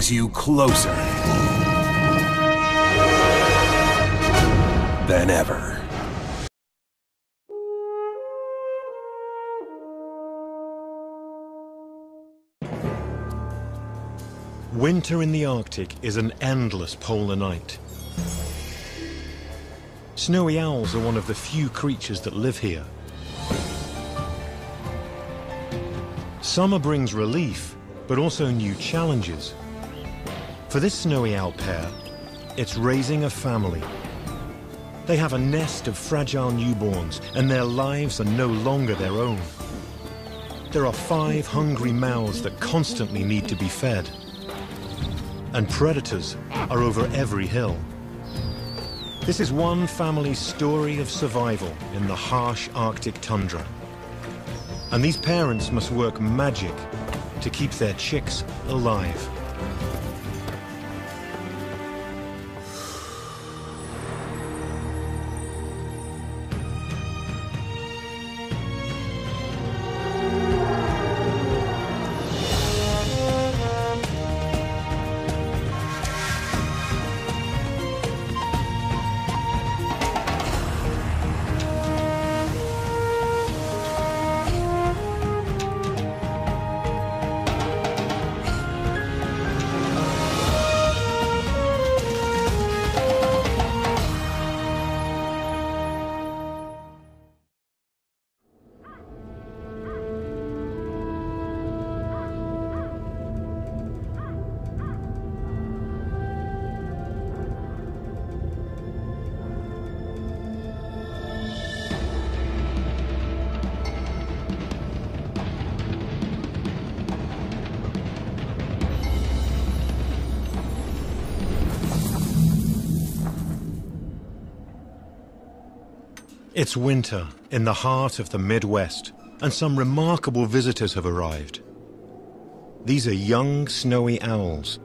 brings you closer than ever. Winter in the Arctic is an endless polar night. Snowy owls are one of the few creatures that live here. Summer brings relief, but also new challenges. For this snowy owl pair, it's raising a family. They have a nest of fragile newborns, and their lives are no longer their own. There are 5 hungry mouths that constantly need to be fed. And predators are over every hill. This is one family's story of survival in the harsh Arctic tundra. And these parents must work magic to keep their chicks alive. It's winter in the heart of the Midwest, and some remarkable visitors have arrived. These are young snowy owls.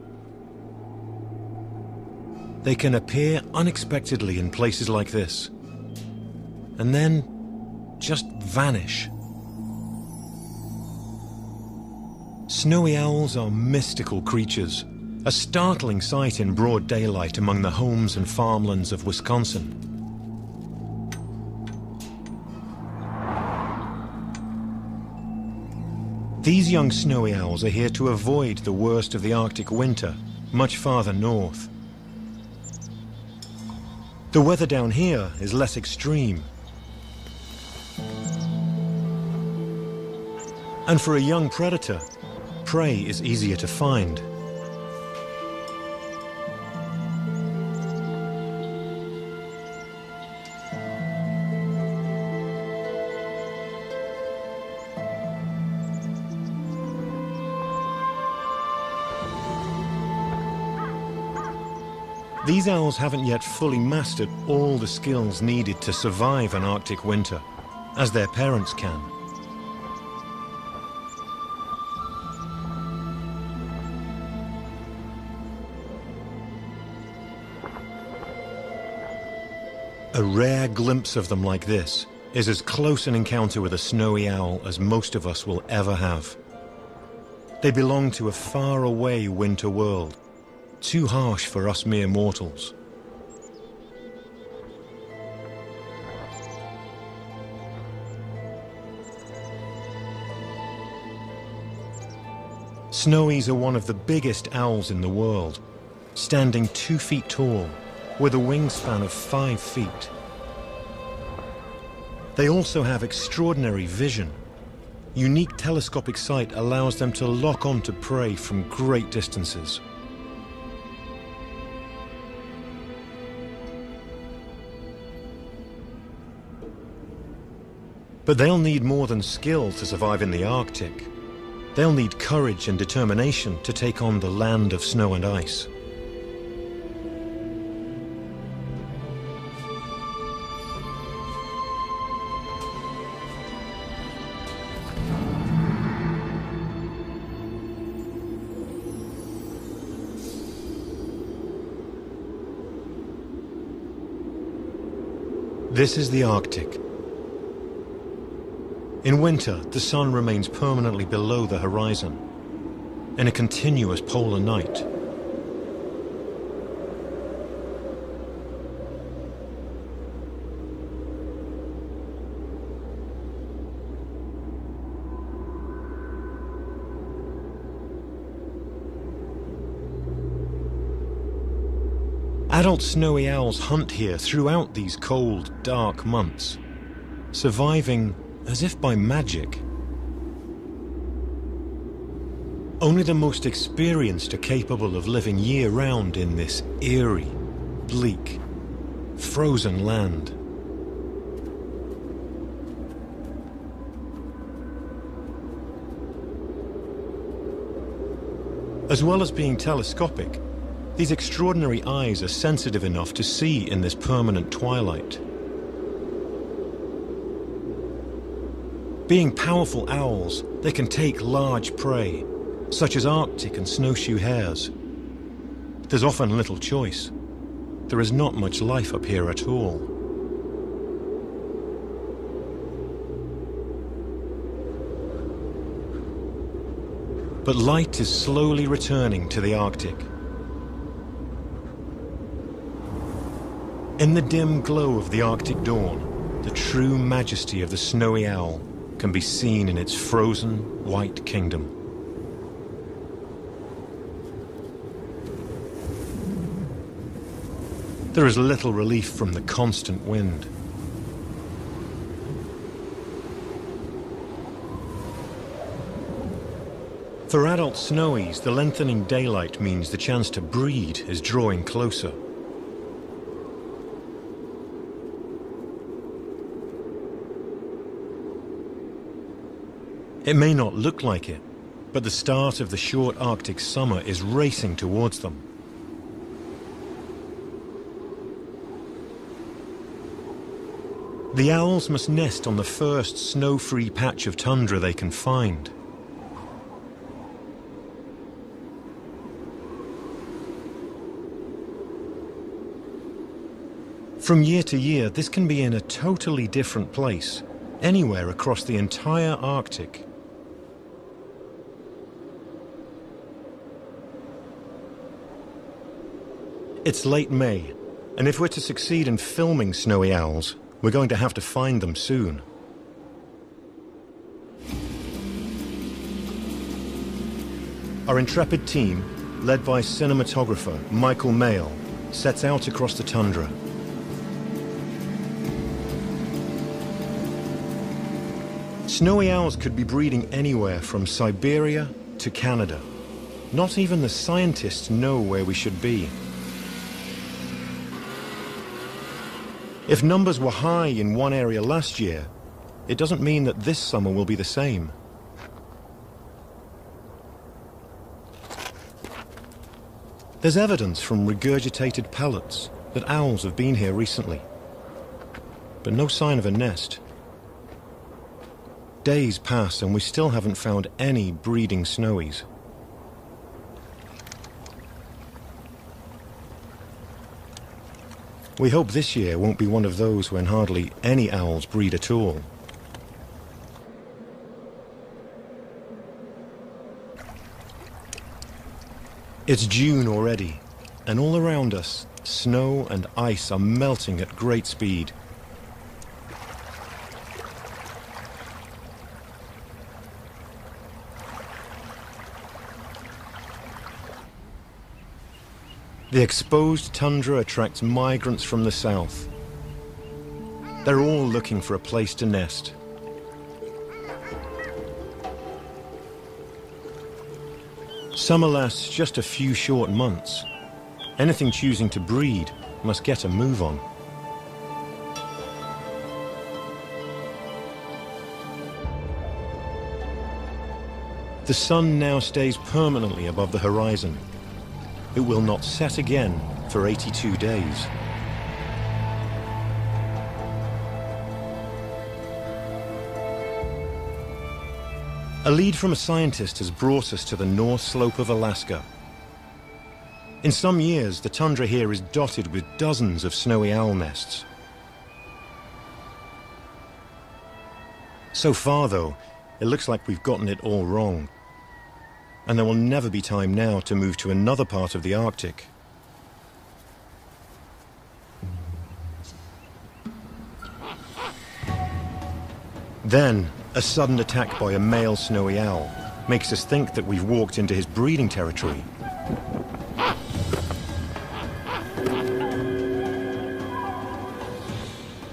They can appear unexpectedly in places like this, and then just vanish. Snowy owls are mystical creatures, a startling sight in broad daylight among the homes and farmlands of Wisconsin. These young snowy owls are here to avoid the worst of the Arctic winter, much farther north. The weather down here is less extreme. And for a young predator, prey is easier to find. These owls haven't yet fully mastered all the skills needed to survive an Arctic winter, as their parents can. A rare glimpse of them like this is as close an encounter with a snowy owl as most of us will ever have. They belong to a faraway winter world, too harsh for us mere mortals. Snowies are one of the biggest owls in the world, standing 2 feet tall, with a wingspan of 5 feet. They also have extraordinary vision. Unique telescopic sight allows them to lock onto prey from great distances. But they'll need more than skill to survive in the Arctic. They'll need courage and determination to take on the land of snow and ice. This is the Arctic. In winter, the sun remains permanently below the horizon. In a continuous polar night, Adult snowy owls hunt here throughout these cold, dark months, surviving as if by magic. Only the most experienced are capable of living year-round in this eerie, bleak, frozen land. As well as being telescopic, these extraordinary eyes are sensitive enough to see in this permanent twilight. Being powerful owls, they can take large prey, such as Arctic and snowshoe hares. There's often little choice. There is not much life up here at all. But light is slowly returning to the Arctic. In the dim glow of the Arctic dawn, the true majesty of the snowy owl can be seen in its frozen, white kingdom. There is little relief from the constant wind. For adult snowies, the lengthening daylight means the chance to breed is drawing closer. It may not look like it, but the start of the short Arctic summer is racing towards them. The owls must nest on the first snow-free patch of tundra they can find. From year to year, this can be in a totally different place, anywhere across the entire Arctic. It's late May, and if we're to succeed in filming snowy owls, we're going to have to find them soon. Our intrepid team, led by cinematographer Michael Mayle, sets out across the tundra. Snowy owls could be breeding anywhere from Siberia to Canada. Not even the scientists know where we should be. If numbers were high in one area last year, it doesn't mean that this summer will be the same. There's evidence from regurgitated pellets that owls have been here recently, but no sign of a nest. Days pass and we still haven't found any breeding snowies. We hope this year won't be one of those when hardly any owls breed at all. It's June already, and all around us, snow and ice are melting at great speed. The exposed tundra attracts migrants from the south. They're all looking for a place to nest. Summer lasts just a few short months. Anything choosing to breed must get a move on. The sun now stays permanently above the horizon. It will not set again for 82 days. A lead from a scientist has brought us to the north slope of Alaska. In some years, the tundra here is dotted with dozens of snowy owl nests. So far, though, it looks like we've gotten it all wrong. And there will never be time now to move to another part of the Arctic. Then, a sudden attack by a male snowy owl makes us think that we've walked into his breeding territory.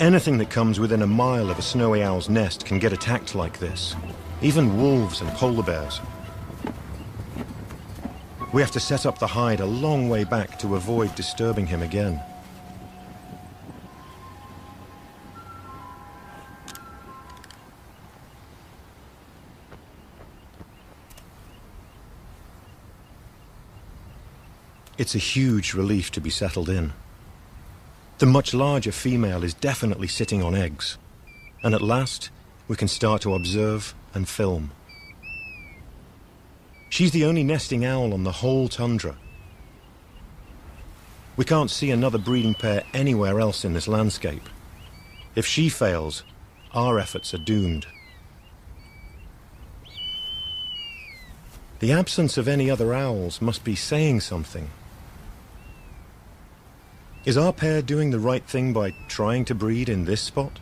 Anything that comes within a mile of a snowy owl's nest can get attacked like this. Even wolves and polar bears. We have to set up the hide a long way back to avoid disturbing him again. It's a huge relief to be settled in. The much larger female is definitely sitting on eggs, and at last we can start to observe and film. She's the only nesting owl on the whole tundra. We can't see another breeding pair anywhere else in this landscape. If she fails, our efforts are doomed. The absence of any other owls must be saying something. Is our pair doing the right thing by trying to breed in this spot?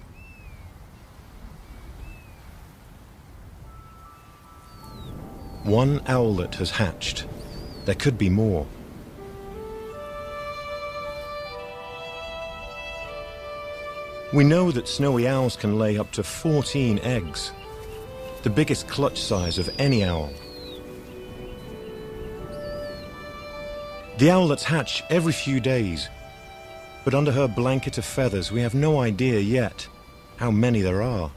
One owlet has hatched. There could be more. We know that snowy owls can lay up to 14 eggs, the biggest clutch size of any owl. The owlets hatch every few days, but under her blanket of feathers we have no idea yet how many there are.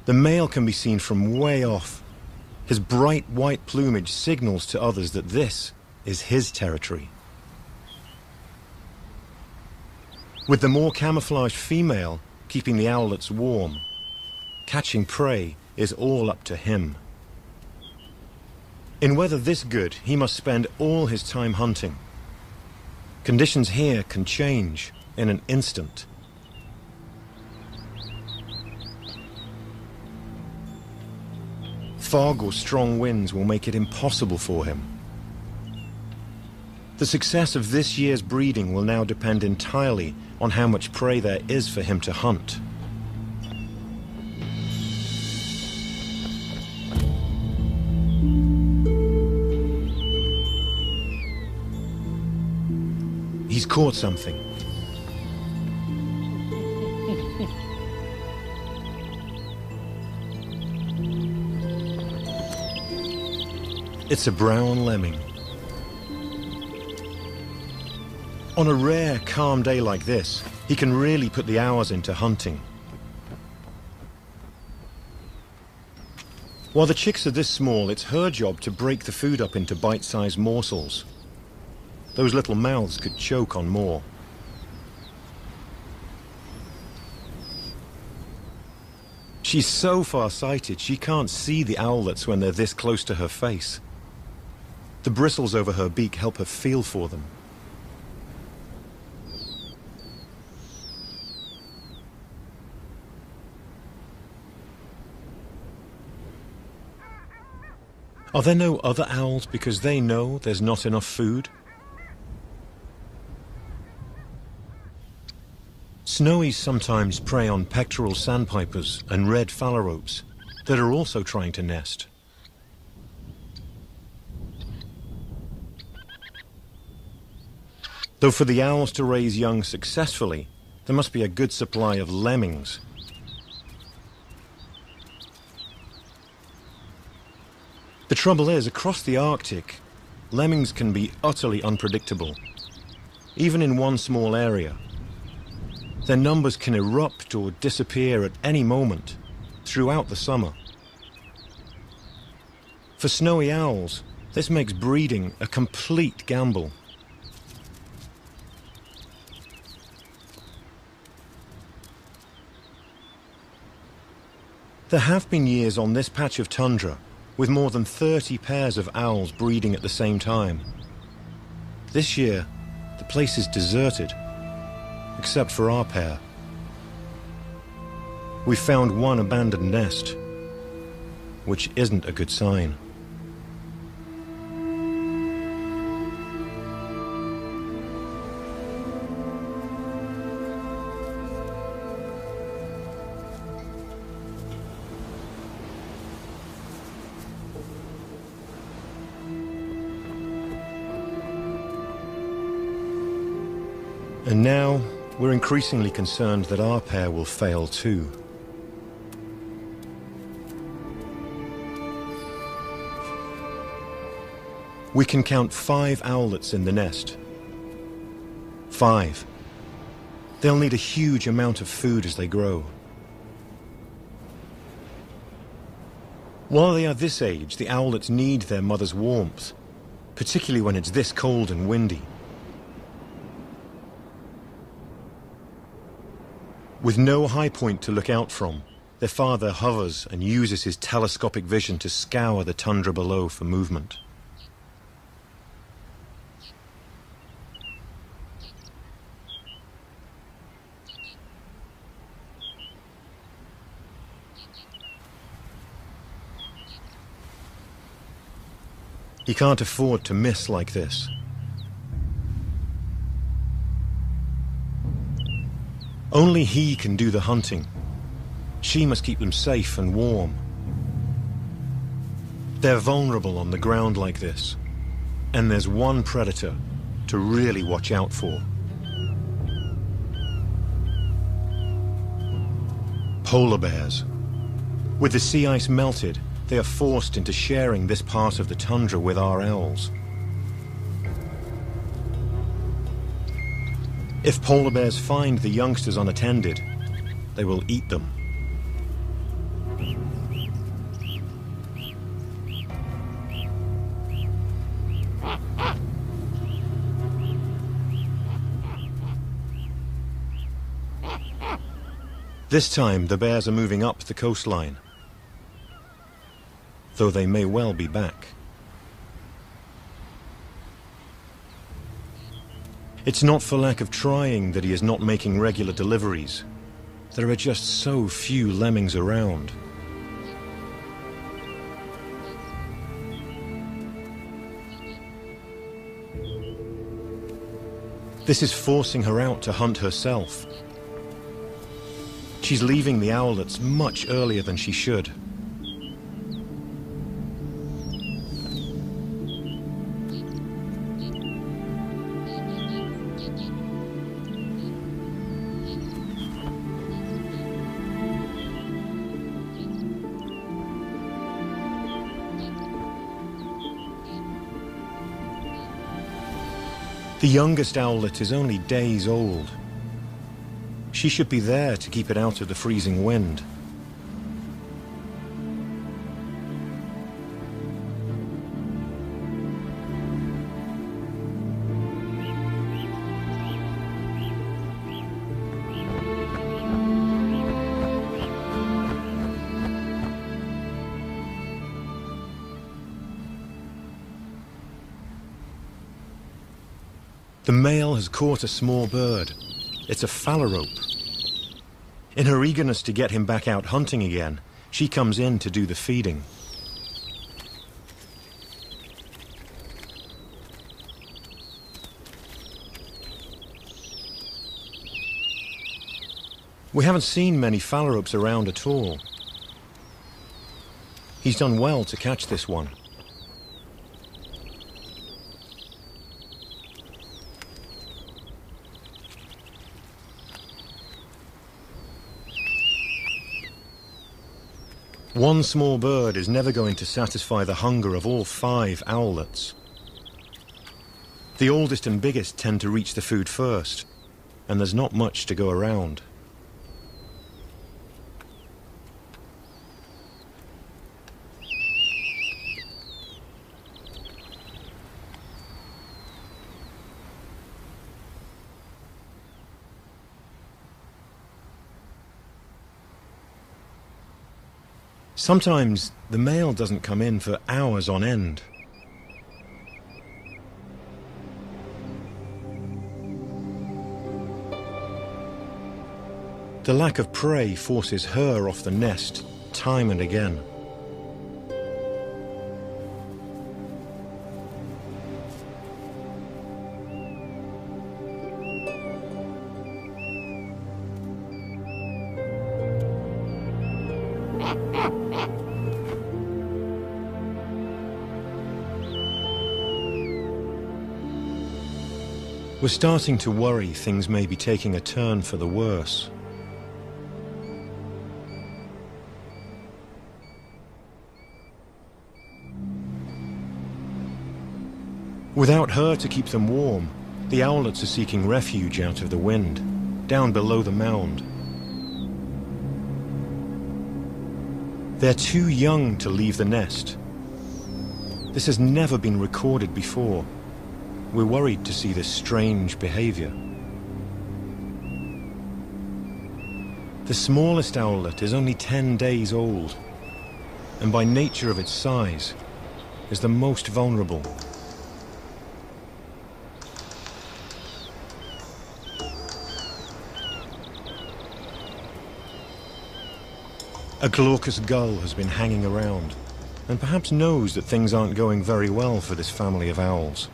The male can be seen from way off. His bright white plumage signals to others that this is his territory. With the more camouflaged female keeping the owlets warm, catching prey is all up to him. In weather this good, he must spend all his time hunting. Conditions here can change in an instant. Fog or strong winds will make it impossible for him. The success of this year's breeding will now depend entirely on how much prey there is for him to hunt. He's caught something. It's a brown lemming. On a rare, calm day like this, he can really put the hours into hunting. While the chicks are this small, it's her job to break the food up into bite-sized morsels. Those little mouths could choke on more. She's so far-sighted, she can't see the owlets when they're this close to her face. The bristles over her beak help her feel for them. Are there no other owls because they know there's not enough food? Snowies sometimes prey on pectoral sandpipers and red phalaropes that are also trying to nest. Though for the owls to raise young successfully, there must be a good supply of lemmings. The trouble is, across the Arctic, lemmings can be utterly unpredictable, even in one small area. Their numbers can erupt or disappear at any moment throughout the summer. For snowy owls, this makes breeding a complete gamble. There have been years on this patch of tundra with more than 30 pairs of owls breeding at the same time. This year, the place is deserted, except for our pair. We found one abandoned nest, which isn't a good sign. And now, we're increasingly concerned that our pair will fail too. We can count 5 owlets in the nest. 5. They'll need a huge amount of food as they grow. While they are this age, the owlets need their mother's warmth, particularly when it's this cold and windy. With no high point to look out from, their father hovers and uses his telescopic vision to scour the tundra below for movement. He can't afford to miss like this. Only he can do the hunting. She must keep them safe and warm. They're vulnerable on the ground like this, and there's one predator to really watch out for. Polar bears. With the sea ice melted, they are forced into sharing this part of the tundra with our owls. If polar bears find the youngsters unattended, they will eat them. This time, the bears are moving up the coastline, though they may well be back. It's not for lack of trying that he is not making regular deliveries. There are just so few lemmings around. This is forcing her out to hunt herself. She's leaving the owlets much earlier than she should. The youngest owlet is only days old. She should be there to keep it out of the freezing wind. The male has caught a small bird. It's a phalarope. In her eagerness to get him back out hunting again, she comes in to do the feeding. We haven't seen many phalaropes around at all. He's done well to catch this one. One small bird is never going to satisfy the hunger of all 5 owlets. The oldest and biggest tend to reach the food first, and there's not much to go around. Sometimes the male doesn't come in for hours on end. The lack of prey forces her off the nest time and again. We're starting to worry things may be taking a turn for the worse. Without her to keep them warm, the owlets are seeking refuge out of the wind, down below the mound. They're too young to leave the nest. This has never been recorded before. We're worried to see this strange behavior. The smallest owlet is only 10 days old, and by nature of its size, is the most vulnerable. A glaucous gull has been hanging around, and perhaps knows that things aren't going very well for this family of owls.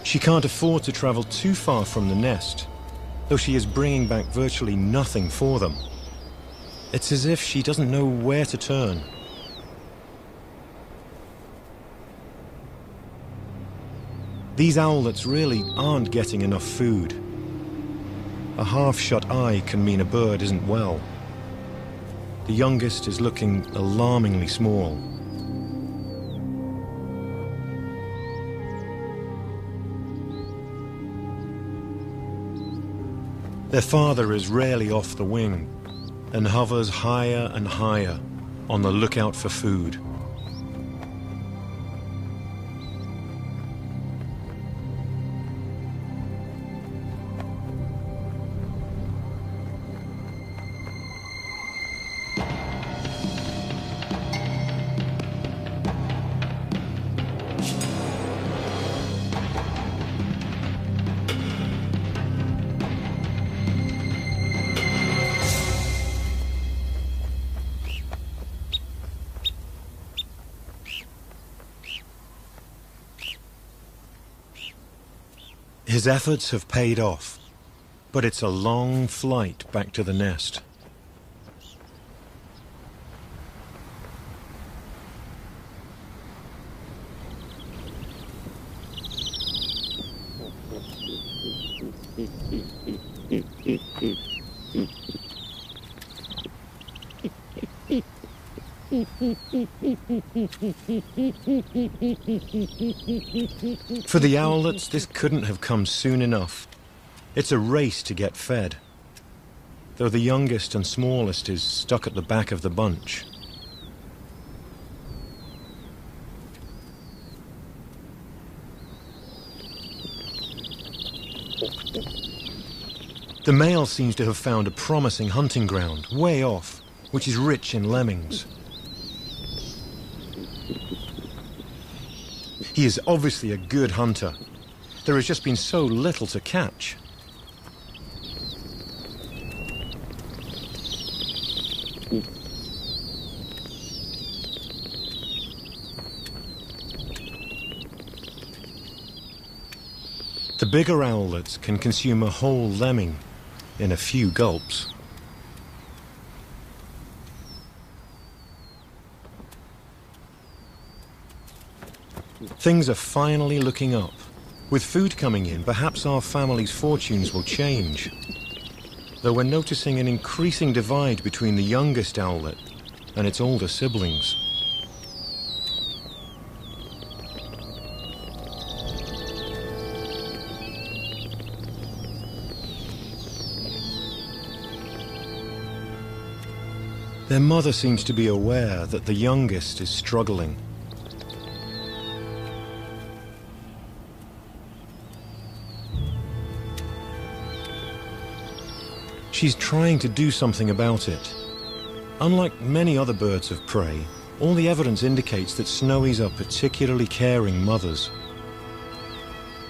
She can't afford to travel too far from the nest, though she is bringing back virtually nothing for them. It's as if she doesn't know where to turn. These owlets really aren't getting enough food. A half-shut eye can mean a bird isn't well. The youngest is looking alarmingly small. Their father is rarely off the wing and hovers higher and higher on the lookout for food. His efforts have paid off, but it's a long flight back to the nest. For the owlets, this couldn't have come soon enough. It's a race to get fed, though the youngest and smallest is stuck at the back of the bunch. The male seems to have found a promising hunting ground way off, which is rich in lemmings. He is obviously a good hunter. There has just been so little to catch. The bigger owlets can consume a whole lemming in a few gulps. Things are finally looking up. With food coming in, perhaps our family's fortunes will change. Though we're noticing an increasing divide between the youngest owlet and its older siblings. Their mother seems to be aware that the youngest is struggling. She's trying to do something about it. Unlike many other birds of prey, all the evidence indicates that snowies are particularly caring mothers.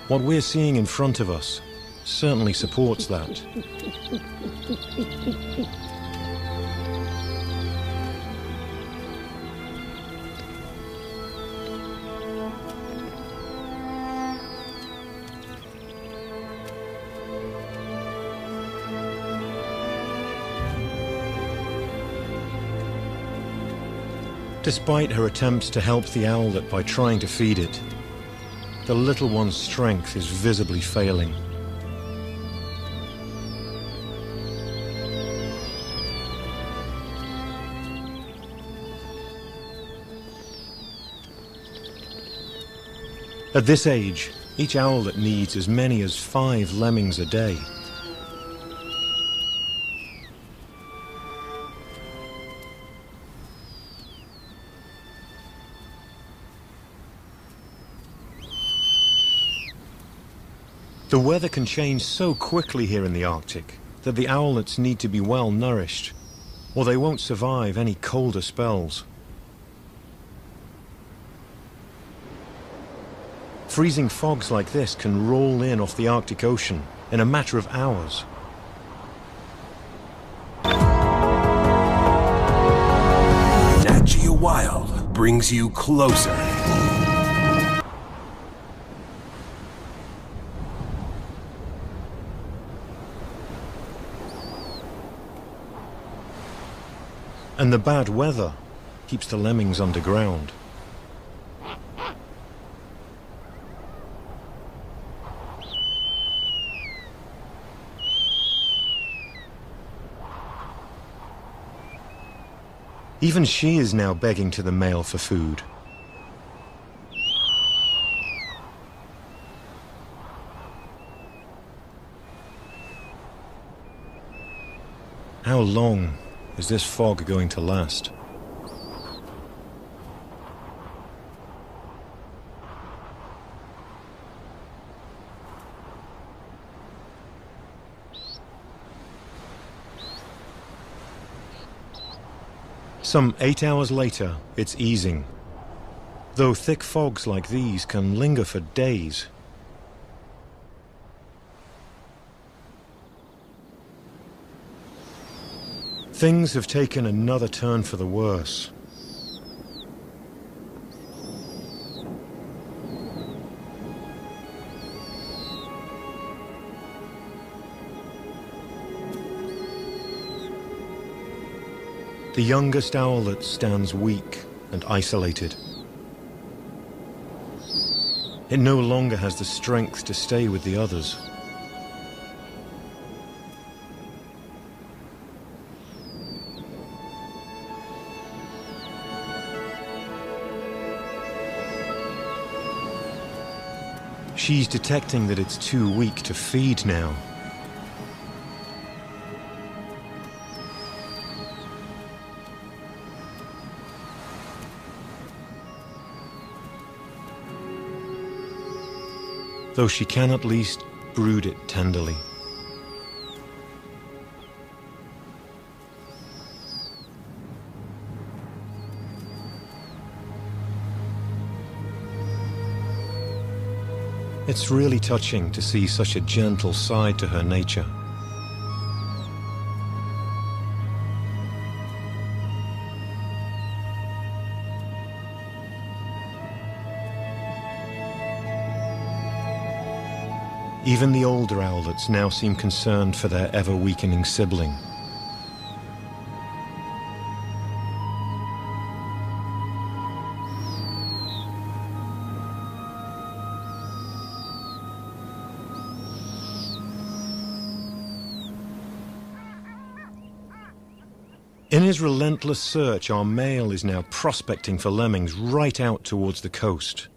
What we're seeing in front of us certainly supports that. Despite her attempts to help the owlet by trying to feed it, the little one's strength is visibly failing. At this age, each owlet needs as many as 5 lemmings a day. The weather can change so quickly here in the Arctic that the owlets need to be well nourished, or they won't survive any colder spells. Freezing fogs like this can roll in off the Arctic Ocean in a matter of hours. Nat Geo Wild brings you closer. And the bad weather keeps the lemmings underground. Even she is now begging to the male for food. How long is this fog going to last? Some 8 hours later, it's easing, though thick fogs like these can linger for days. Things have taken another turn for the worse. The youngest owlet stands weak and isolated. It no longer has the strength to stay with the others. She's detecting that it's too weak to feed now. Though she can at least brood it tenderly. It's really touching to see such a gentle side to her nature. Even the older owlets now seem concerned for their ever-weakening sibling. In his relentless search, our male is now prospecting for lemmings right out towards the coast.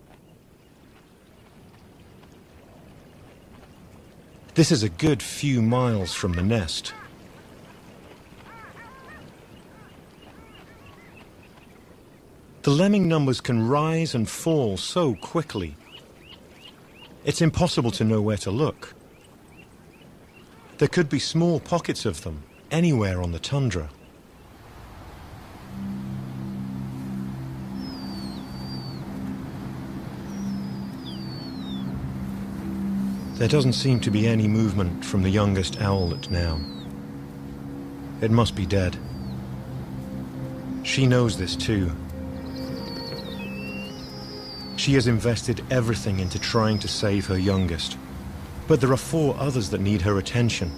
This is a good few miles from the nest. The lemming numbers can rise and fall so quickly. It's impossible to know where to look. There could be small pockets of them anywhere on the tundra. There doesn't seem to be any movement from the youngest owlet now. It must be dead. She knows this too. She has invested everything into trying to save her youngest, but there are 4 others that need her attention.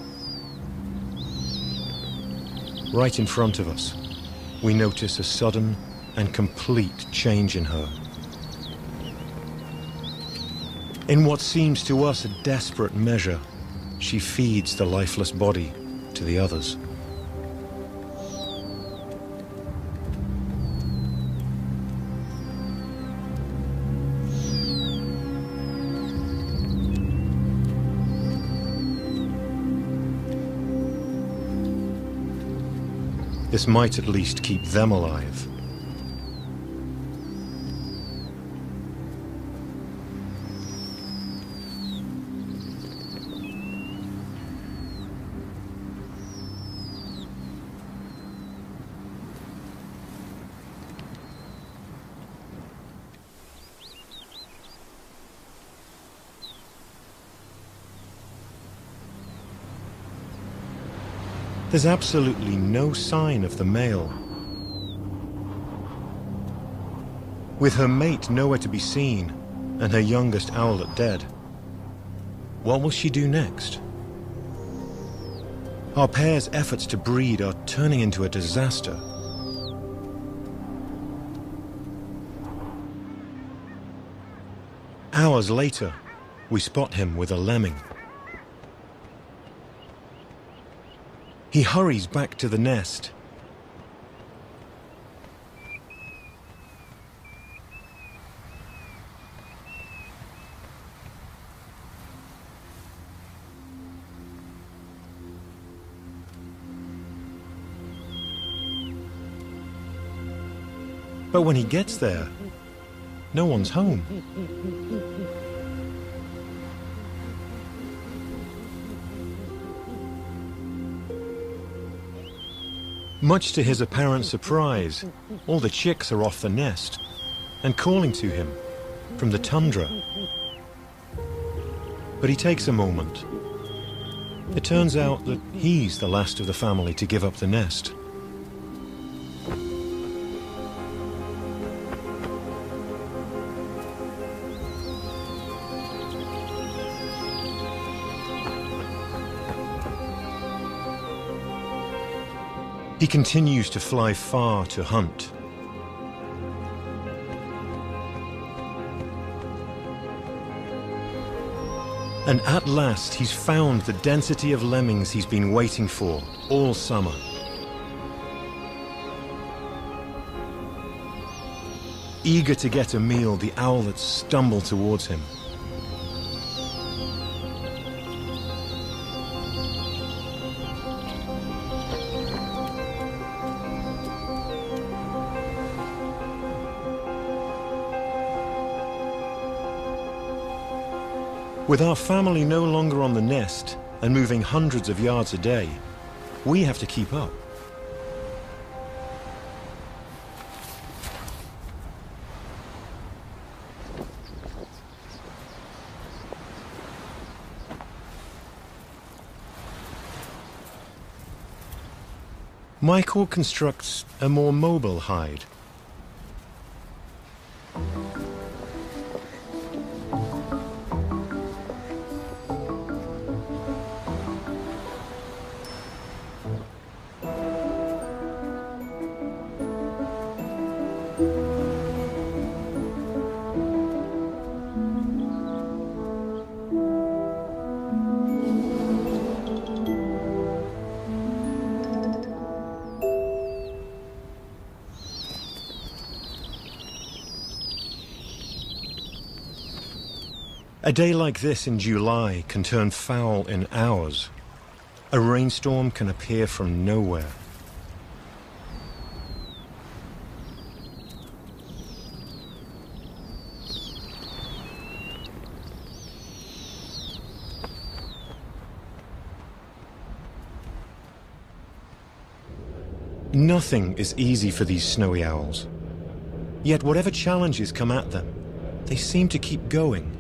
Right in front of us, we notice a sudden, and complete change in her. In what seems to us a desperate measure, she feeds the lifeless body to the others. This might at least keep them alive. There's absolutely no sign of the male. With her mate nowhere to be seen and her youngest owlet dead, what will she do next? Our pair's efforts to breed are turning into a disaster. Hours later, we spot him with a lemming. He hurries back to the nest. But when he gets there, no one's home. Much to his apparent surprise, all the chicks are off the nest and calling to him from the tundra. But he takes a moment. It turns out that he's the last of the family to give up the nest. He continues to fly far to hunt. And at last he's found the density of lemmings he's been waiting for all summer. Eager to get a meal, the owlets stumble towards him. With our family no longer on the nest and moving hundreds of yards a day, we have to keep up. Michael constructs a more mobile hide. A day like this in July can turn foul in hours. A rainstorm can appear from nowhere. Nothing is easy for these snowy owls. Yet whatever challenges come at them, they seem to keep going.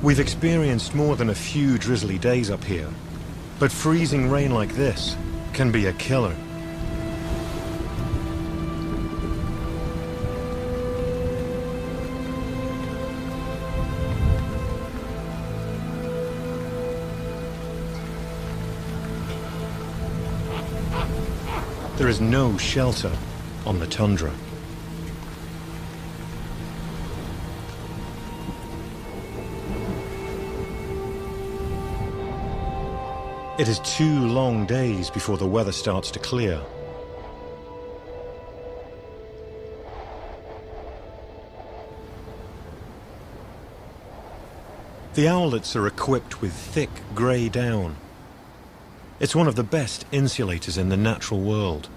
We've experienced more than a few drizzly days up here, but freezing rain like this can be a killer. There is no shelter on the tundra. It is 2 long days before the weather starts to clear. The owlets are equipped with thick grey down. It's one of the best insulators in the natural world.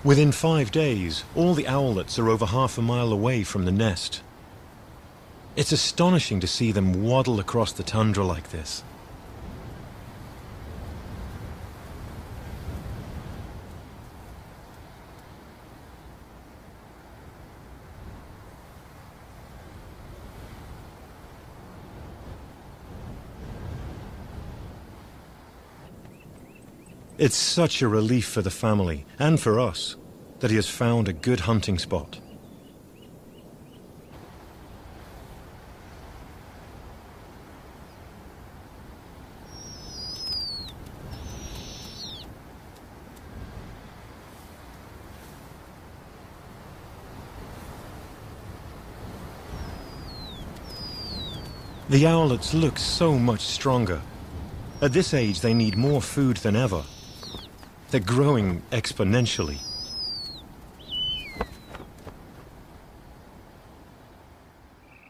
Within 5 days, all the owlets are over half a mile away from the nest. It's astonishing to see them waddle across the tundra like this. It's such a relief for the family, and for us, that he has found a good hunting spot. The owlets look so much stronger. At this age, they need more food than ever. They're growing exponentially.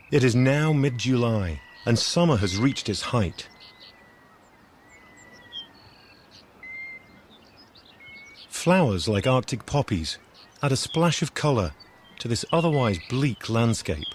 It is now mid-July, and summer has reached its height. Flowers like Arctic poppies add a splash of colour to this otherwise bleak landscape.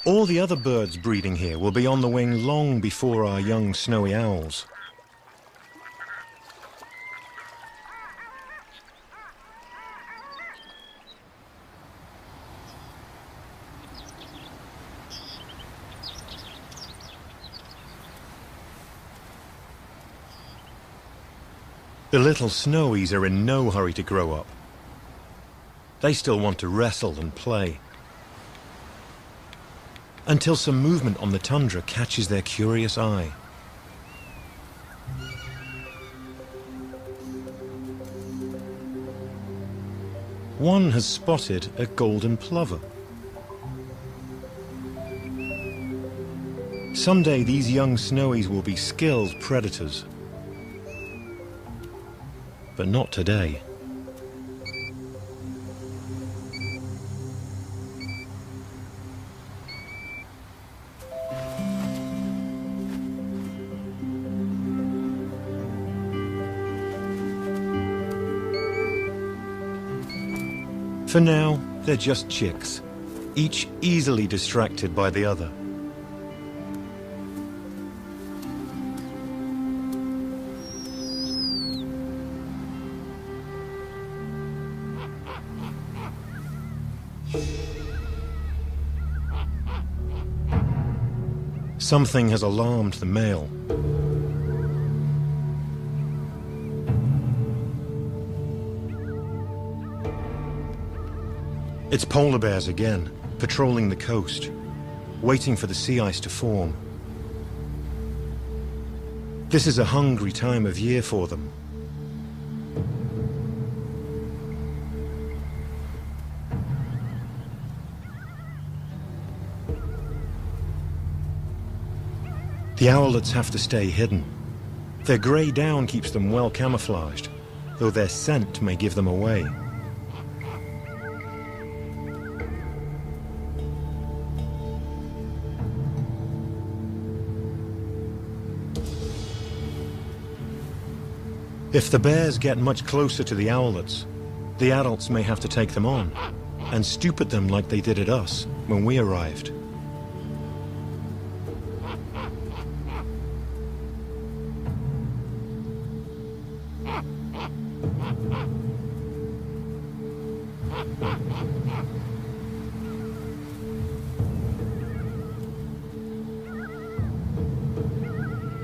All the other birds breeding here will be on the wing long before our young snowy owls. The little snowies are in no hurry to grow up. They still want to wrestle and play. Until some movement on the tundra catches their curious eye. One has spotted a golden plover. Someday these young snowies will be skilled predators. But not today. For now, they're just chicks, each easily distracted by the other. Something has alarmed the male. It's polar bears again, patrolling the coast, waiting for the sea ice to form. This is a hungry time of year for them. The owlets have to stay hidden. Their grey down keeps them well camouflaged, though their scent may give them away. If the bears get much closer to the owlets, the adults may have to take them on. and stoop at them like they did at us when we arrived.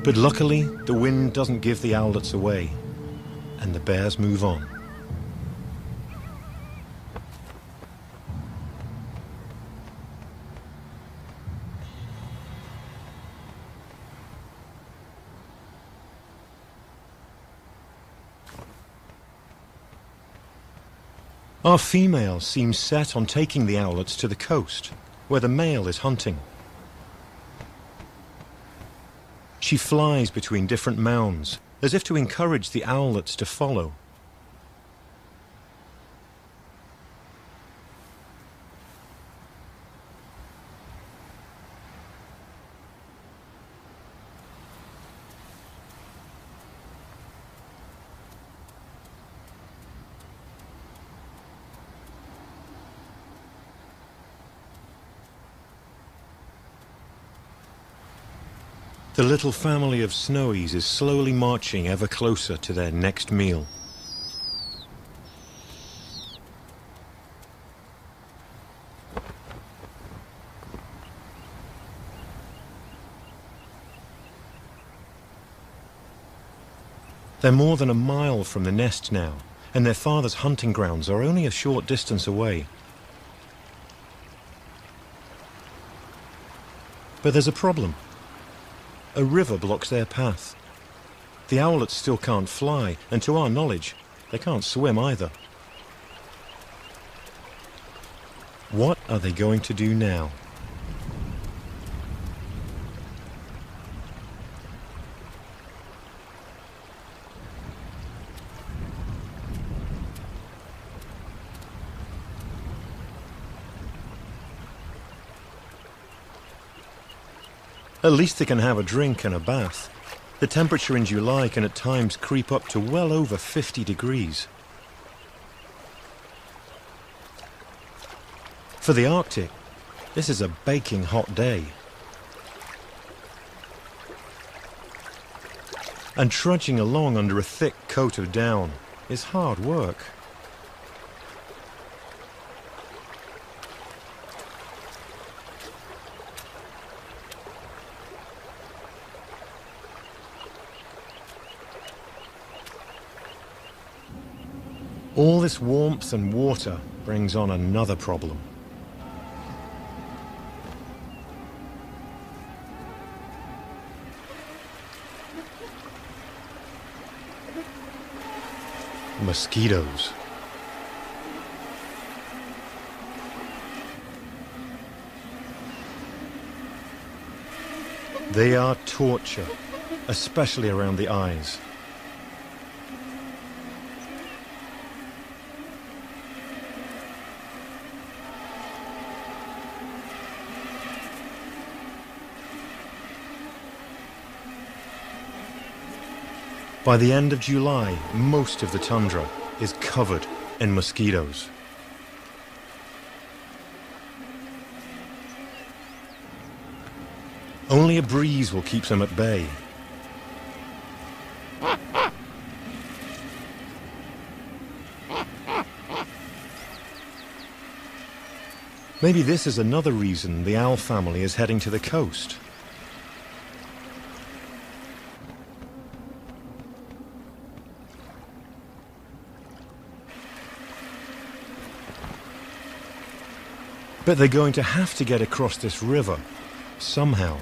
But luckily, the wind doesn't give the owlets away, and the bears move on. Our female seems set on taking the owlets to the coast, where the male is hunting. She flies between different mounds, as if to encourage the owlets to follow. The little family of snowies is slowly marching ever closer to their next meal. They're more than a mile from the nest now, and their father's hunting grounds are only a short distance away. But there's a problem. A river blocks their path. The owlets still can't fly, and to our knowledge, they can't swim either. What are they going to do now? At least they can have a drink and a bath. The temperature in July can at times creep up to well over 50 degrees. For the Arctic, this is a baking hot day. And trudging along under a thick coat of down is hard work. All this warmth and water brings on another problem. Mosquitoes. They are torture, especially around the eyes. By the end of July, most of the tundra is covered in mosquitoes. Only a breeze will keep them at bay. Maybe this is another reason the owl family is heading to the coast. But they're going to have to get across this river, somehow.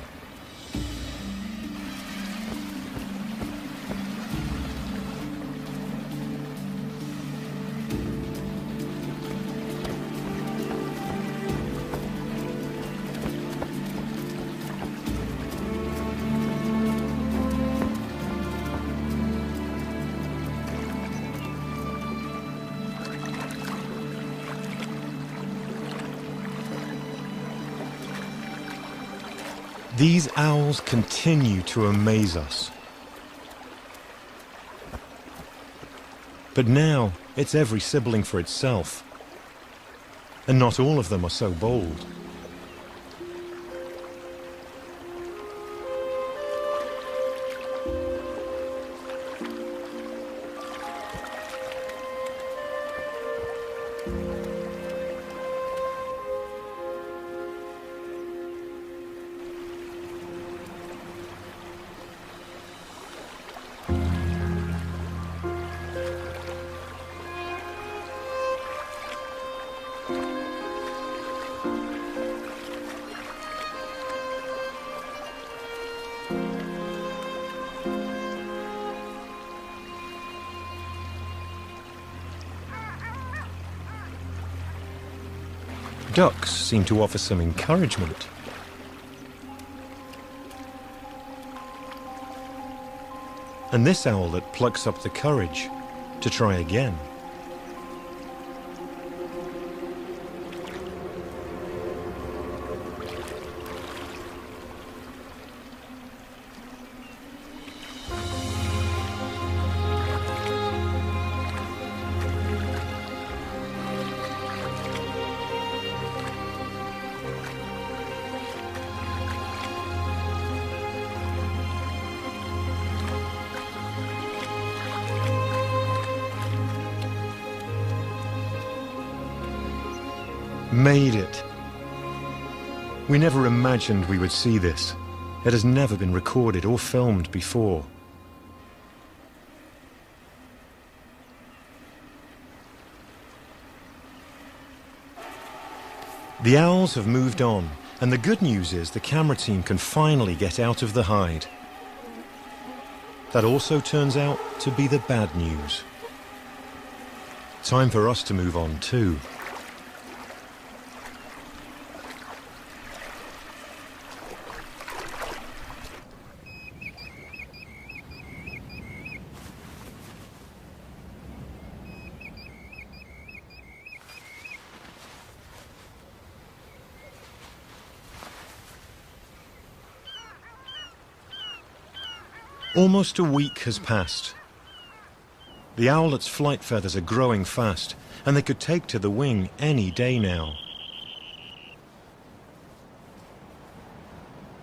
These owls continue to amaze us. But now, it's every sibling for itself. And not all of them are so bold. Ducks seem to offer some encouragement. And this owlet plucks up the courage to try again. Made it. We never imagined we would see this. It has never been recorded or filmed before. The owls have moved on, and the good news is the camera team can finally get out of the hide. That also turns out to be the bad news. Time for us to move on too. Almost a week has passed. The owlet's flight feathers are growing fast, and they could take to the wing any day now.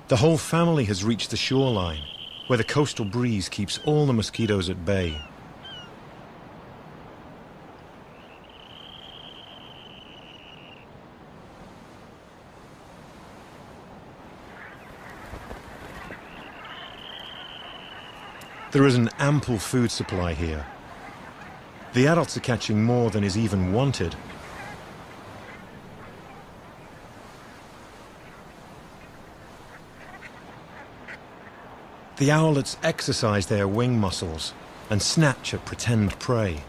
The whole family has reached the shoreline, where the coastal breeze keeps all the mosquitoes at bay. There is an ample food supply here. The adults are catching more than is even wanted. The owlets exercise their wing muscles and snatch at pretend prey.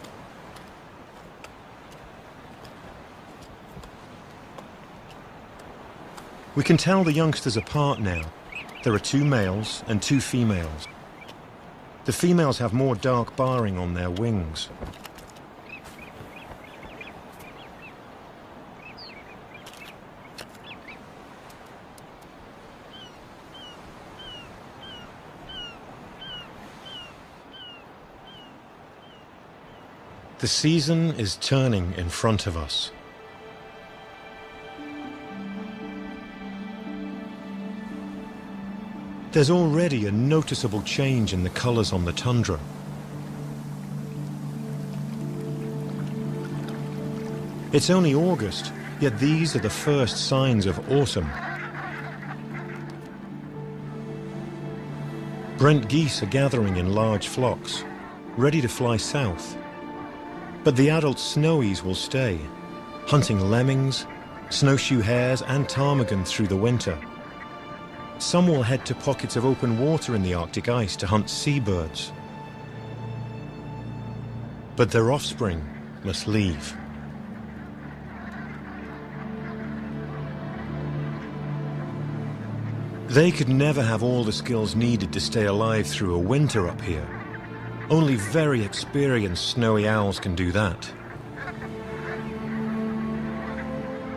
We can tell the youngsters apart now. There are 2 males and 2 females. The females have more dark barring on their wings. The season is turning in front of us. There's already a noticeable change in the colors on the tundra. It's only August, yet these are the first signs of autumn. Brent geese are gathering in large flocks, ready to fly south. But the adult snowies will stay, hunting lemmings, snowshoe hares and ptarmigan through the winter. Some will head to pockets of open water in the Arctic ice to hunt seabirds. But their offspring must leave. They could never have all the skills needed to stay alive through a winter up here. Only very experienced snowy owls can do that.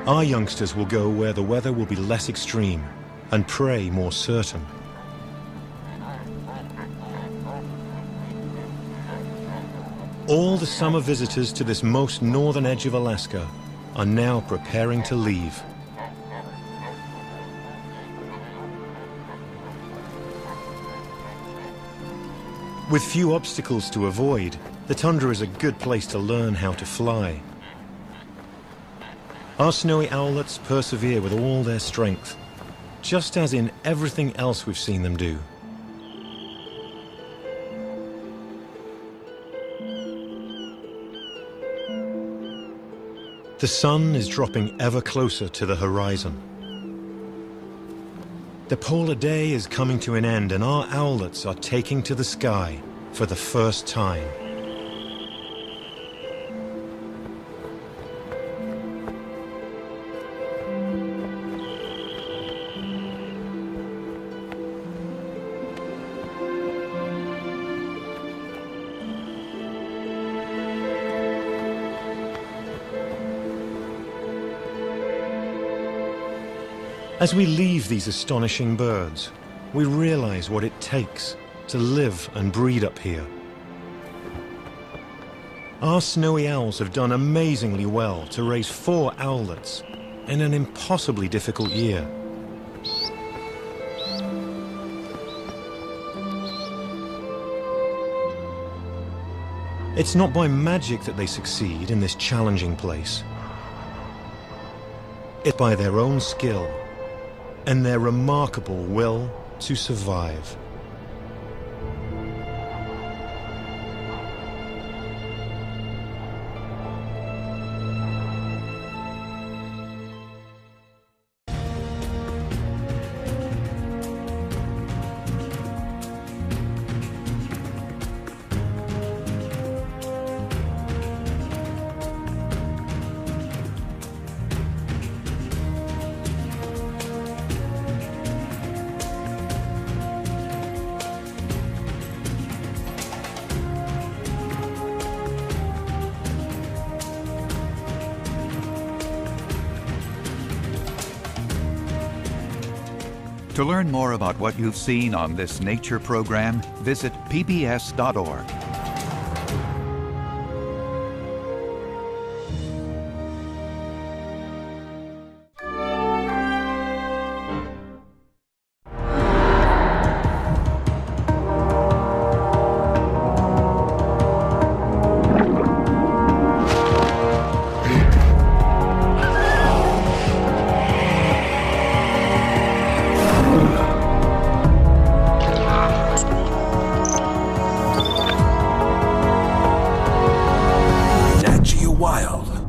Our youngsters will go where the weather will be less extreme and prey more certain. All the summer visitors to this most northern edge of Alaska are now preparing to leave. With few obstacles to avoid, the tundra is a good place to learn how to fly. Our snowy owlets persevere with all their strength, just as in everything else we've seen them do. The sun is dropping ever closer to the horizon. The polar day is coming to an end, and our owlets are taking to the sky for the first time. As we leave these astonishing birds, we realize what it takes to live and breed up here. Our snowy owls have done amazingly well to raise 4 owlets in an impossibly difficult year. It's not by magic that they succeed in this challenging place. It's by their own skill and their remarkable will to survive. To learn more about what you've seen on this nature program, visit pbs.org.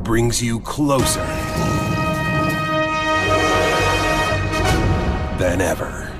Brings you closer than ever.